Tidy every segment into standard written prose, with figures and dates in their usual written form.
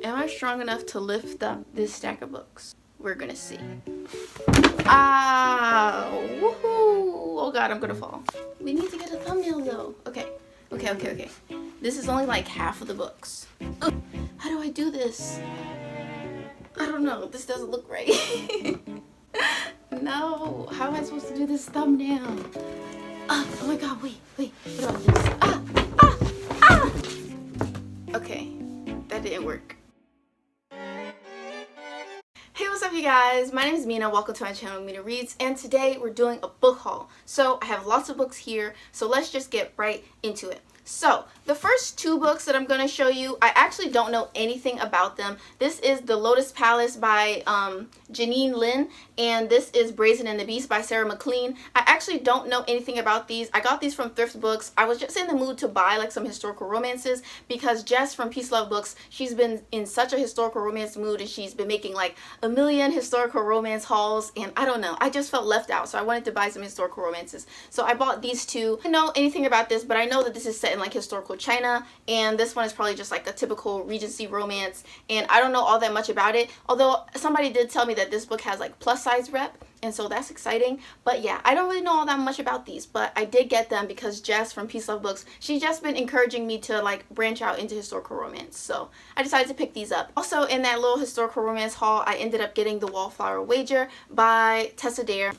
Am I strong enough to lift up this stack of books? We're gonna see. Ah, woohoo! Oh god, I'm gonna fall. We need to get a thumbnail though. Okay. This is only like half of the books. Ugh. How do I do this? I don't know. This doesn't look right. No. How am I supposed to do this thumbnail? Oh my god, wait. What about this? Okay. That didn't work. Hey, what's up you guys? My name is Mina. Welcome to my channel, Mina Reads, and today we're doing a book haul. So I have lots of books here, so let's just get right into it. So the first two books that I'm going to show you, I actually don't know anything about them. This is The Lotus Palace by Janine Lin, and this is Brazen and the Beast by Sarah McLean. I actually don't know anything about these. I got these from thrift books. I was just in the mood to buy like some historical romances because Jess from Peace Love Books, she's been in such a historical romance mood, and she's been making like a million historical romance hauls, and I don't know, I just felt left out, so I wanted to buy some historical romances. So I bought these two. I don't know anything about this, but I know that this is set in like historical China, and this one is probably just like a typical Regency romance, and I don't know all that much about it, although somebody did tell me that this book has like plus size rep, and so that's exciting. But yeah, I don't really know all that much about these, but I did get them because Jess from Peace Love Books, she's just been encouraging me to like branch out into historical romance, so I decided to pick these up. Also in that little historical romance haul, I ended up getting The Wallflower Wager by Tessa Dare.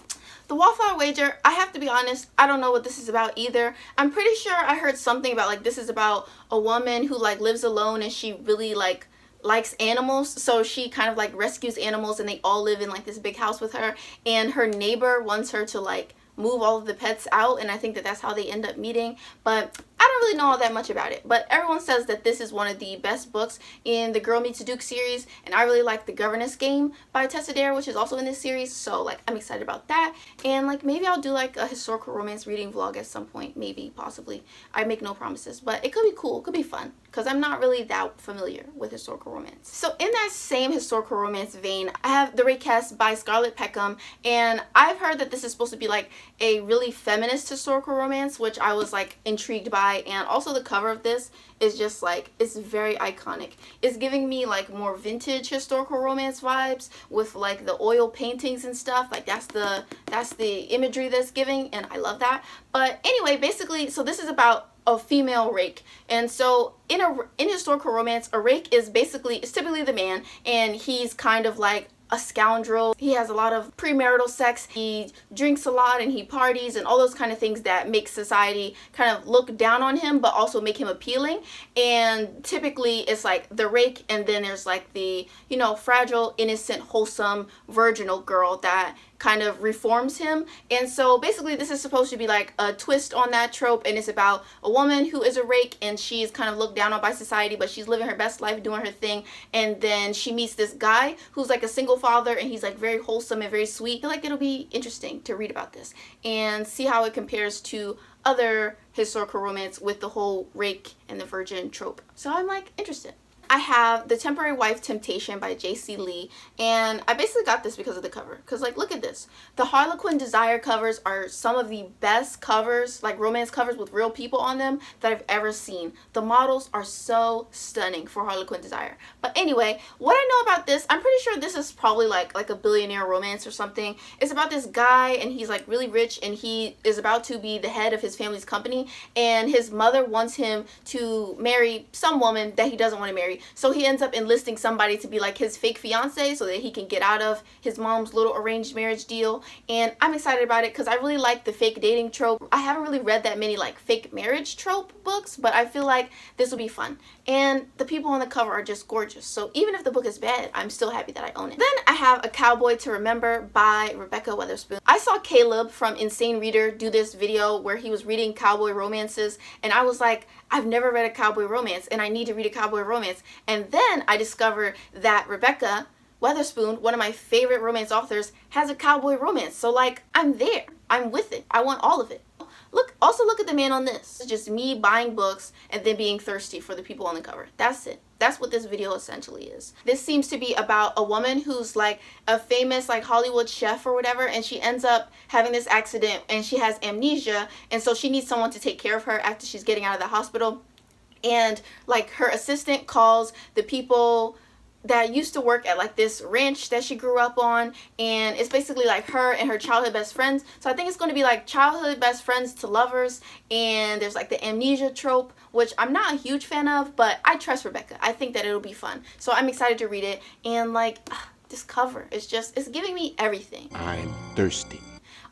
The Wallflower Wager, I have to be honest, I don't know what this is about either. I'm pretty sure I heard something about like this is about a woman who like lives alone, and she really like likes animals, so she kind of like rescues animals, and they all live in like this big house with her, and her neighbor wants her to like move all of the pets out, and I think that that's how they end up meeting. But I don't really know all that much about it, but everyone says that this is one of the best books in the Girl Meets a Duke series, and I really like The Governess Game by Tessa Dare, which is also in this series, so like I'm excited about that. And like maybe I'll do like a historical romance reading vlog at some point, maybe, possibly. I make no promises, but it could be cool, it could be fun, because I'm not really that familiar with historical romance. So in that same historical romance vein, I have The Rakess by Scarlett Peckham, and I've heard that this is supposed to be like a really feminist historical romance, which I was like intrigued by, and also the cover of this is just like, it's very iconic. It's giving me like more vintage historical romance vibes with like the oil paintings and stuff. Like that's the imagery that's giving, and I love that. But anyway, basically, so this is about a female rake, and so in historical romance, a rake is typically the man, and he's kind of like a scoundrel. He has a lot of premarital sex, he drinks a lot, and he parties, and all those kind of things that make society kind of look down on him but also make him appealing. And typically it's like the rake, and then there's like the, you know, fragile, innocent, wholesome, virginal girl that kind of reforms him. And so basically this is supposed to be like a twist on that trope, and it's about a woman who is a rake, and she's kind of looked down on by society, but she's living her best life, doing her thing, and then she meets this guy who's like a single father, and he's like very wholesome and very sweet. I feel like it'll be interesting to read about this and see how it compares to other historical romance with the whole rake and the virgin trope. So I'm like interested. I have The Temporary Wife Temptation by J.C. Lee, and I basically got this because of the cover, because like look at this. The Harlequin Desire covers are some of the best covers, like romance covers with real people on them, that I've ever seen. The models are so stunning for Harlequin Desire. But anyway, what I know about this, I'm pretty sure this is probably like a billionaire romance or something. It's about this guy, and he's like really rich, and he is about to be the head of his family's company, and his mother wants him to marry some woman that he doesn't want to marry. So he ends up enlisting somebody to be like his fake fiance so that he can get out of his mom's little arranged marriage deal. And I'm excited about it because I really like the fake dating trope. I haven't really read that many like fake marriage trope books, but I feel like this will be fun. And the people on the cover are just gorgeous. So even if the book is bad, I'm still happy that I own it. Then I have A Cowboy to Remember by Rebecca Weatherspoon. I saw Caleb from Insane Reader do this video where he was reading cowboy romances, and I was like, I've never read a cowboy romance, and I need to read a cowboy romance. And then I discovered that Rebecca Weatherspoon, one of my favorite romance authors, has a cowboy romance. So like, I'm there. I'm with it. I want all of it. Also look at the man on this. It's just me buying books and then being thirsty for the people on the cover. That's it. That's what this video essentially is. This seems to be about a woman who's like a famous like Hollywood chef or whatever, and she ends up having this accident and she has amnesia, and so she needs someone to take care of her after she's getting out of the hospital. And like her assistant calls the people that used to work at like this ranch that she grew up on, and it's basically like her and her childhood best friends. So I think it's going to be like childhood best friends to lovers, and there's like the amnesia trope, which I'm not a huge fan of, but I trust Rebecca. I think that it'll be fun. So I'm excited to read it, and like this cover is just, it's giving me everything. I'm thirsty.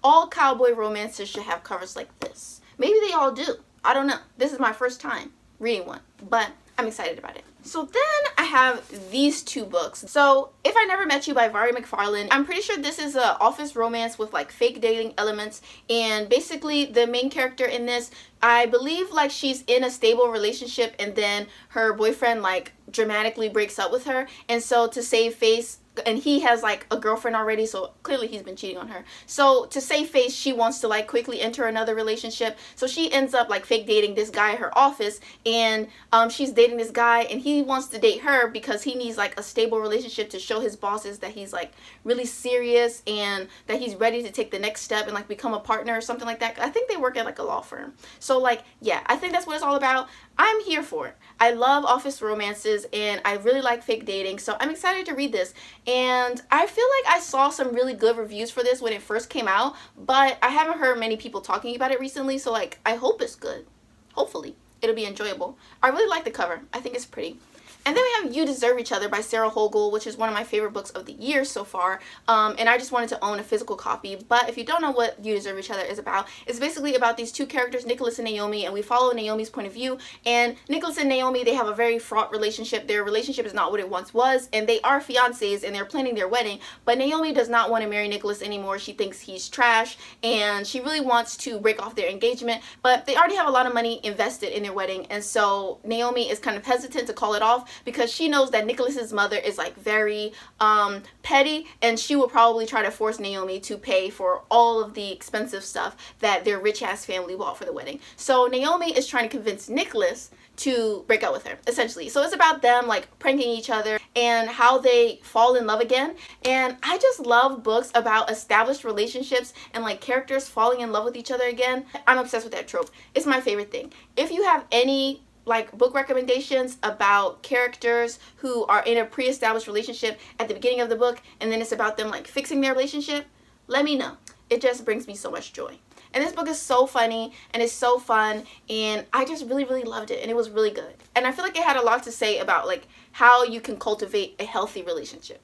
All cowboy romances should have covers like this. Maybe they all do. I don't know. This is my first time reading one, but I'm excited about it. So then I have these two books. So If I Never Met You by Vari McFarlane. I'm pretty sure this is a office romance with like fake dating elements, and basically the main character in this, I believe like she's in a stable relationship and then her boyfriend like dramatically breaks up with her, and so to save face, and he has like a girlfriend already, so clearly he's been cheating on her. So to save face, she wants to like quickly enter another relationship. So she ends up like fake dating this guy at her office, and she's dating this guy, and he wants to date her because he needs like a stable relationship to show his bosses that he's like really serious and that he's ready to take the next step and like become a partner or something like that. I think they work at like a law firm. So like, yeah, I think that's what it's all about. I'm here for it. I love office romances and I really like fake dating, so I'm excited to read this. And I feel like I saw some really good reviews for this when it first came out, but I haven't heard many people talking about it recently, so like I hope it's good. Hopefully it'll be enjoyable. I really like the cover. I think it's pretty. And then we have You Deserve Each Other by Sarah Hogle, which is one of my favorite books of the year so far. And I just wanted to own a physical copy. But if you don't know what You Deserve Each Other is about, it's basically about these two characters, Nicholas and Naomi, and we follow Naomi's point of view. And Nicholas and Naomi, they have a very fraught relationship. Their relationship is not what it once was, and they are fiancés and they're planning their wedding. But Naomi does not want to marry Nicholas anymore. She thinks he's trash, and she really wants to break off their engagement. But they already have a lot of money invested in their wedding, and so Naomi is kind of hesitant to call it off because she knows that Nicholas's mother is like very petty, and she will probably try to force Naomi to pay for all of the expensive stuff that their rich ass family bought for the wedding. So Naomi is trying to convince Nicholas to break up with her, essentially. So it's about them like pranking each other and how they fall in love again. And I just love books about established relationships and like characters falling in love with each other again. I'm obsessed with that trope. It's my favorite thing. If you have any like book recommendations about characters who are in a pre-established relationship at the beginning of the book, and then it's about them like fixing their relationship, let me know. It just brings me so much joy. And this book is so funny and it's so fun, and I just really loved it, and it was really good. And I feel like it had a lot to say about like how you can cultivate a healthy relationship.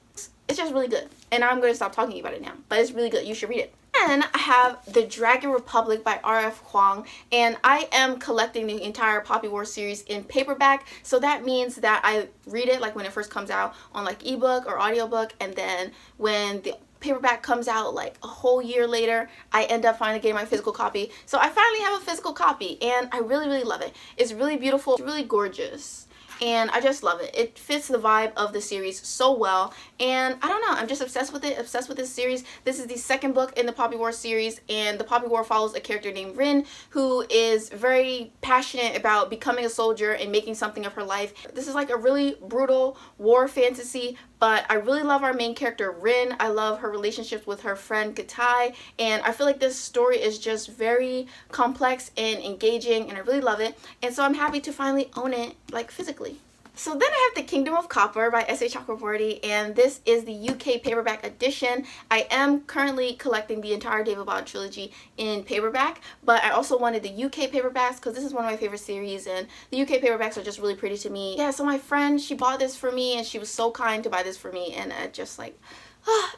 It's just really good, and I'm going to stop talking about it now, but it's really good. You should read it. Then I have The Dragon Republic by R.F. Huang, and I am collecting the entire Poppy War series in paperback, so that means that I read it like when it first comes out on like ebook or audiobook, and then when the paperback comes out like a whole year later, I end up finally getting my physical copy. So I finally have a physical copy, and I really love it. It's really beautiful, it's really gorgeous, and I just love it. It fits the vibe of the series so well, and I don't know, I'm just obsessed with it, obsessed with this series. This is the second book in the Poppy War series, and the Poppy War follows a character named Rin, who is very passionate about becoming a soldier and making something of her life. This is like a really brutal war fantasy, but I really love our main character Rin. I love her relationships with her friend Gatai, and I feel like this story is just very complex and engaging, and I really love it, and so I'm happy to finally own it like physically. So then I have The Kingdom of Copper by S.A. Chakraborty, and this is the UK paperback edition. I am currently collecting the entire David Bond trilogy in paperback, but I also wanted the UK paperbacks because this is one of my favorite series, and the UK paperbacks are just really pretty to me. Yeah, so my friend, she bought this for me, and she was so kind to buy this for me, and it just like,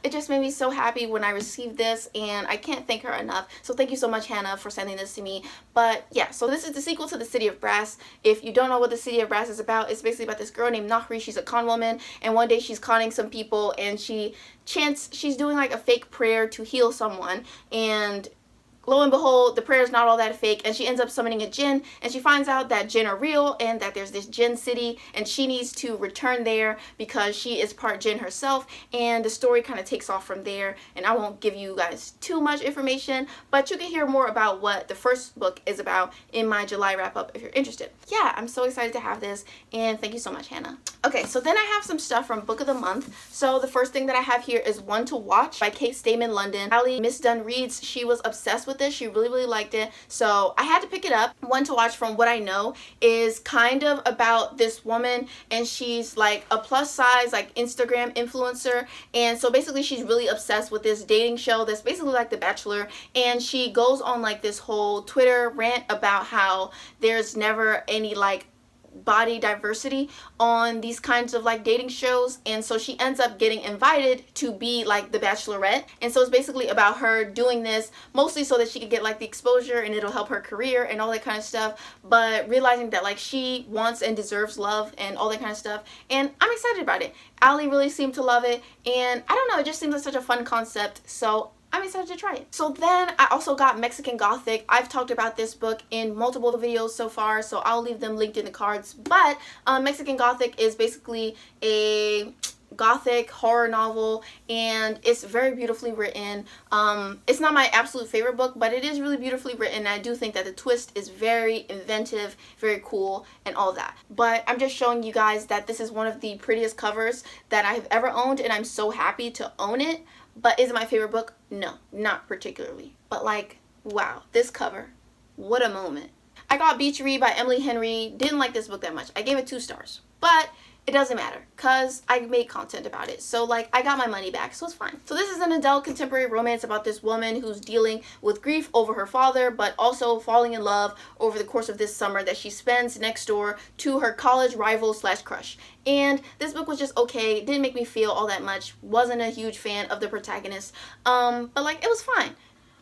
it just made me so happy when I received this, and I can't thank her enough. So thank you so much, Hannah, for sending this to me. But yeah, so this is the sequel to The City of Brass. If you don't know what The City of Brass is about, it's basically about this girl named Nahri. She's a con woman, and one day she's conning some people, and she's doing like a fake prayer to heal someone, and lo and behold, the prayer is not all that fake, and she ends up summoning a djinn, and she finds out that djinn are real and that there's this djinn city, and she needs to return there because she is part djinn herself, and the story kind of takes off from there. And I won't give you guys too much information, but you can hear more about what the first book is about in my July wrap-up if you're interested. Yeah, I'm so excited to have this, and thank you so much, Hannah. Okay, so then I have some stuff from Book of the Month. So the first thing that I have here is One to Watch by Kate Stayman London. Allie Miss Dunn reads. She was obsessed with with this. She really liked it, so I had to pick it up. One to watch, from what I know, is kind of about this woman, and she's like a plus size like Instagram influencer, and so basically she's really obsessed with this dating show that's basically like The Bachelor, and she goes on like this whole Twitter rant about how there's never any like body diversity on these kinds of like dating shows, and so she ends up getting invited to be like the Bachelorette, and so it's basically about her doing this mostly so that she can get like the exposure and it'll help her career and all that kind of stuff, but realizing that like she wants and deserves love and all that kind of stuff, and I'm excited about it. Ali really seemed to love it, and I don't know, it just seems like such a fun concept, so I'm excited to try it. So then I also got Mexican Gothic. I've talked about this book in multiple videos so far, so I'll leave them linked in the cards. But Mexican Gothic is basically a gothic horror novel, and it's very beautifully written. It's not my absolute favorite book, but it is really beautifully written. I do think that the twist is very inventive, very cool, and all that. But I'm just showing you guys that this is one of the prettiest covers that I have ever owned, and I'm so happy to own it. But is it my favorite book? No, not particularly. But like, wow, this cover, what a moment. I got Beach Read by Emily Henry. Didn't like this book that much. I gave it 2 stars. But it doesn't matter because I made content about it. So like, I got my money back, so it's fine. So this is an adult contemporary romance about this woman who's dealing with grief over her father, but also falling in love over the course of this summer that she spends next door to her college rival slash crush. And this book was just okay. It didn't make me feel all that much. Wasn't a huge fan of the protagonist. But like, it was fine.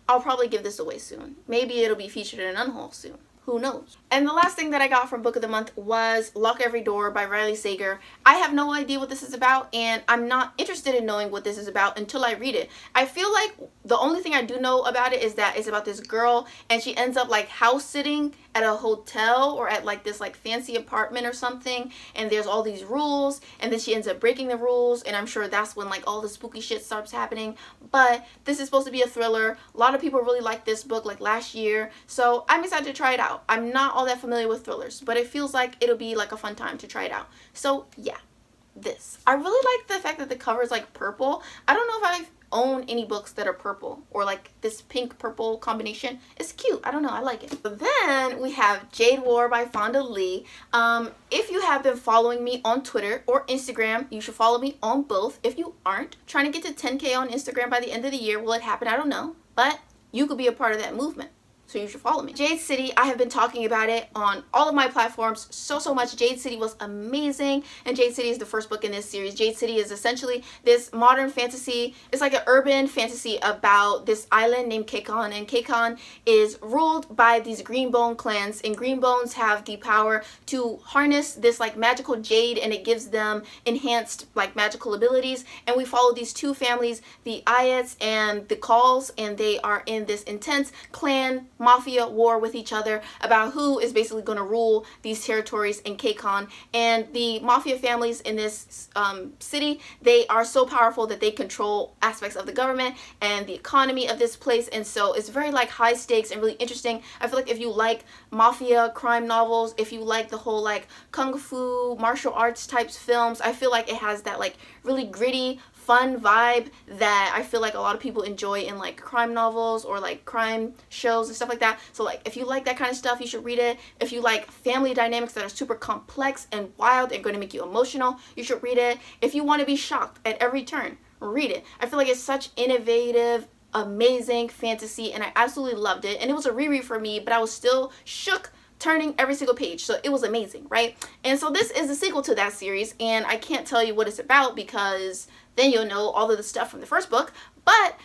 I'll probably give this away soon. Maybe it'll be featured in an unhaul soon. Who knows? And the last thing that I got from Book of the Month was Lock Every Door by Riley Sager. I have no idea what this is about, and I'm not interested in knowing what this is about until I read it. I feel like the only thing I do know about it is that it's about this girl, and she ends up like house sitting at a hotel or at like this like fancy apartment or something, and there's all these rules, and then she ends up breaking the rules, and I'm sure that's when like all the spooky shit starts happening. But this is supposed to be a thriller. A lot of people really liked this book like last year, so I'm excited to try it out. I'm not all that familiar with thrillers, but it feels like it'll be like a fun time to try it out. So yeah, this. I really like the fact that the cover is like purple. I don't know if I've owned any books that are purple or like this pink purple combination. It's cute. I don't know. I like it. But then we have Jade War by Fonda Lee. If you have been following me on Twitter or Instagram, you should follow me on both. If you aren't, trying to get to 10K on Instagram by the end of the year. Will it happen? I don't know. But you could be a part of that movement, so you should follow me. Jade City, I have been talking about it on all of my platforms so much. Jade City was amazing, and Jade City is the first book in this series. Jade City is essentially this modern fantasy. It's like an urban fantasy about this island named Kekon, and Kekon is ruled by these Greenbone clans, and Greenbones have the power to harness this like magical jade, and it gives them enhanced like magical abilities. And we follow these 2 families, the Ayets and the Calls, and they are in this intense clan mafia war with each other about who is basically going to rule these territories in Kekon. And the mafia families in this city, they are so powerful that they control aspects of the government and the economy of this place, and so it's very like high stakes and really interesting. I feel like if you like mafia crime novels, if you like the whole like kung fu martial arts types films, I feel like it has that like really gritty fun vibe that I feel like a lot of people enjoy in like crime novels or like crime shows and stuff like that. So like, if you like that kind of stuff, you should read it. If you like family dynamics that are super complex and wild and going to make you emotional, you should read it. If you want to be shocked at every turn, read it. I feel like it's such innovative, amazing fantasy, and I absolutely loved it. And it was a reread for me, but I was still shook turning every single page, so it was amazing, right? And so this is a sequel to that series, and I can't tell you what it's about because then you'll know all of the stuff from the first book. But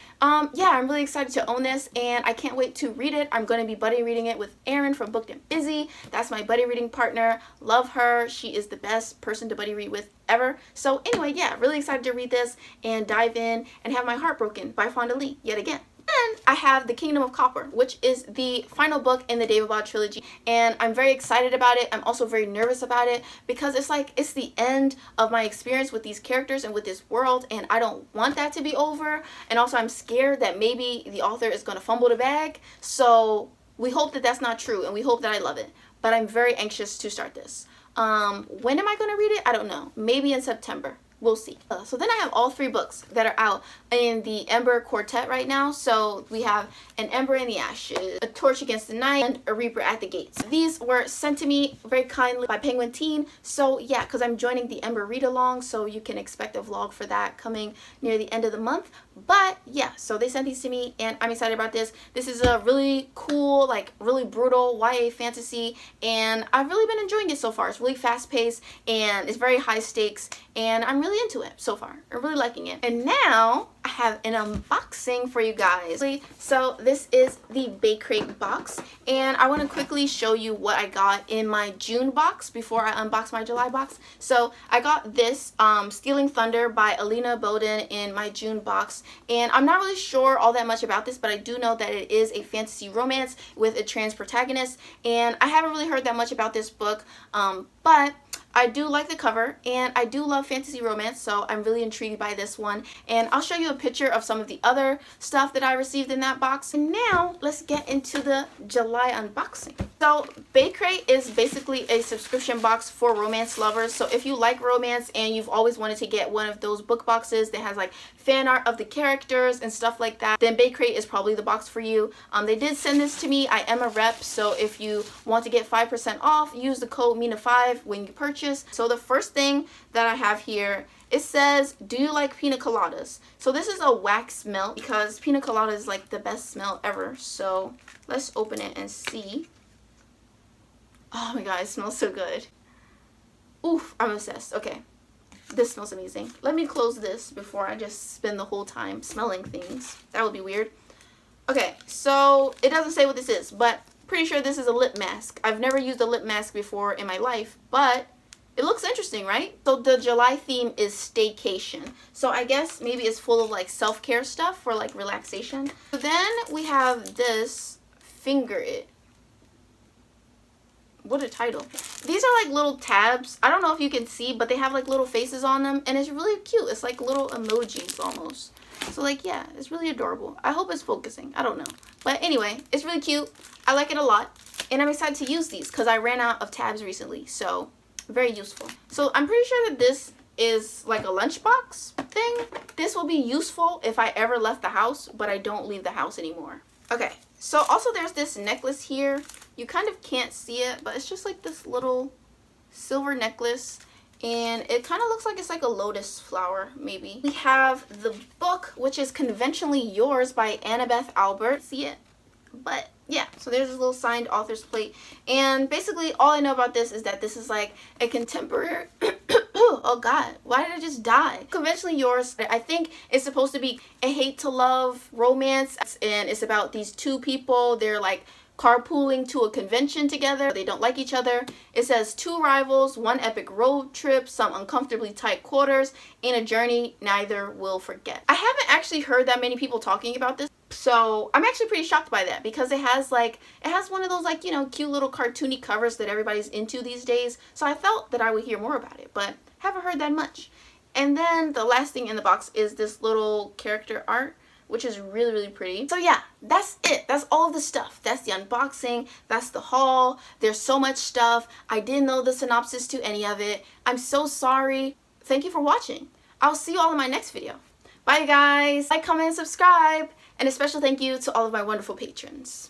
yeah, I'm really excited to own this, and I can't wait to read it. I'm going to be buddy reading it with Erin from Booked and Busy. That's my buddy reading partner. Love her. She is the best person to buddy read with ever. So anyway, yeah, really excited to read this and dive in and have my heart broken by Fonda Lee yet again. And I have The Kingdom of Copper, which is the final book in the David trilogy, and I'm very excited about it. I'm also very nervous about it because it's like it's the end of my experience with these characters and with this world, and I don't want that to be over. And also I'm scared that maybe the author is going to fumble the bag, so we hope that that's not true, and we hope that I love it. But I'm very anxious to start this. When am I going to read it? I don't know. Maybe in September. we'll see. So then I have all 3 books that are out in the Ember quartet right now. So we have an Ember in the Ashes, a Torch Against the Night, and a Reaper at the Gates. These were sent to me very kindly by Penguin Teen. So yeah, because I'm joining the Ember read along, so you can expect a vlog for that coming near the end of the month. But yeah, so they sent these to me and I'm excited about this. This is a really cool, like really brutal YA fantasy, and I've really been enjoying it so far. It's really fast paced and it's very high stakes, and I'm really into it so far. I'm really liking it. And now I have an unboxing for you guys. So this is the Baecrate box, and I want to quickly show you what I got in my June box before I unbox my July box. So I got this Stealing Thunder by Alina Bowden in my June box, and I'm not really sure all that much about this, but I do know that it is a fantasy romance with a trans protagonist, and I haven't really heard that much about this book, but I do like the cover, and I do love fantasy romance, so I'm really intrigued by this one. And I'll show you a picture of some of the other stuff that I received in that box. And now, let's get into the July unboxing. So, Baecrate is basically a subscription box for romance lovers. So if you like romance and you've always wanted to get one of those book boxes that has like fan art of the characters and stuff like that, then Baecrate is probably the box for you. They did send this to me. I am a rep, so if you want to get 5% off, use the code Mina5 when you purchase. So the first thing that I have here, it says, do you like pina coladas? So this is a wax melt because pina colada is like the best smell ever. So let's open it and see. Oh my god, it smells so good. Oof, I'm obsessed. Okay, this smells amazing. Let me close this before I just spend the whole time smelling things. That would be weird. Okay, so it doesn't say what this is, but pretty sure this is a lip mask. I've never used a lip mask before in my life, but it looks interesting, right? So the July theme is staycation. So I guess maybe it's full of like self-care stuff for like relaxation. So then we have this Finger It. What a title. These are like little tabs. I don't know if you can see, but they have like little faces on them, and it's really cute. It's like little emojis almost. So like, yeah, it's really adorable. I hope it's focusing. I don't know. But anyway, it's really cute. I like it a lot, and I'm excited to use these because I ran out of tabs recently. So very useful. So I'm pretty sure that this is like a lunchbox thing. This will be useful if I ever left the house, but I don't leave the house anymore. Okay, so also there's this necklace here. You kind of can't see it, but it's just like this little silver necklace, and it kind of looks like it's like a lotus flower, maybe. We have the book, which is Conventionally Yours by Annabeth Albert. See it? But yeah, so there's this little signed author's plate, and basically all I know about this is that this is like a contemporary oh god, why did I just die? Conventionally Yours, I think it's supposed to be a hate to love romance, and it's about these two people. They're like carpooling to a convention together. They don't like each other. It says 2 rivals, 1 epic road trip, some uncomfortably tight quarters, and a journey neither will forget. I haven't actually heard that many people talking about this, so I'm actually pretty shocked by that because it has one of those like, you know, cute little cartoony covers that everybody's into these days. So I felt that I would hear more about it, but haven't heard that much. And then the last thing in the box is this little character art, which is really, really pretty. So yeah, that's it. That's all of the stuff. That's the unboxing. That's the haul. There's so much stuff. I didn't know the synopsis to any of it. I'm so sorry. Thank you for watching. I'll see you all in my next video. Bye guys. Like, comment, and subscribe. And a special thank you to all of my wonderful patrons.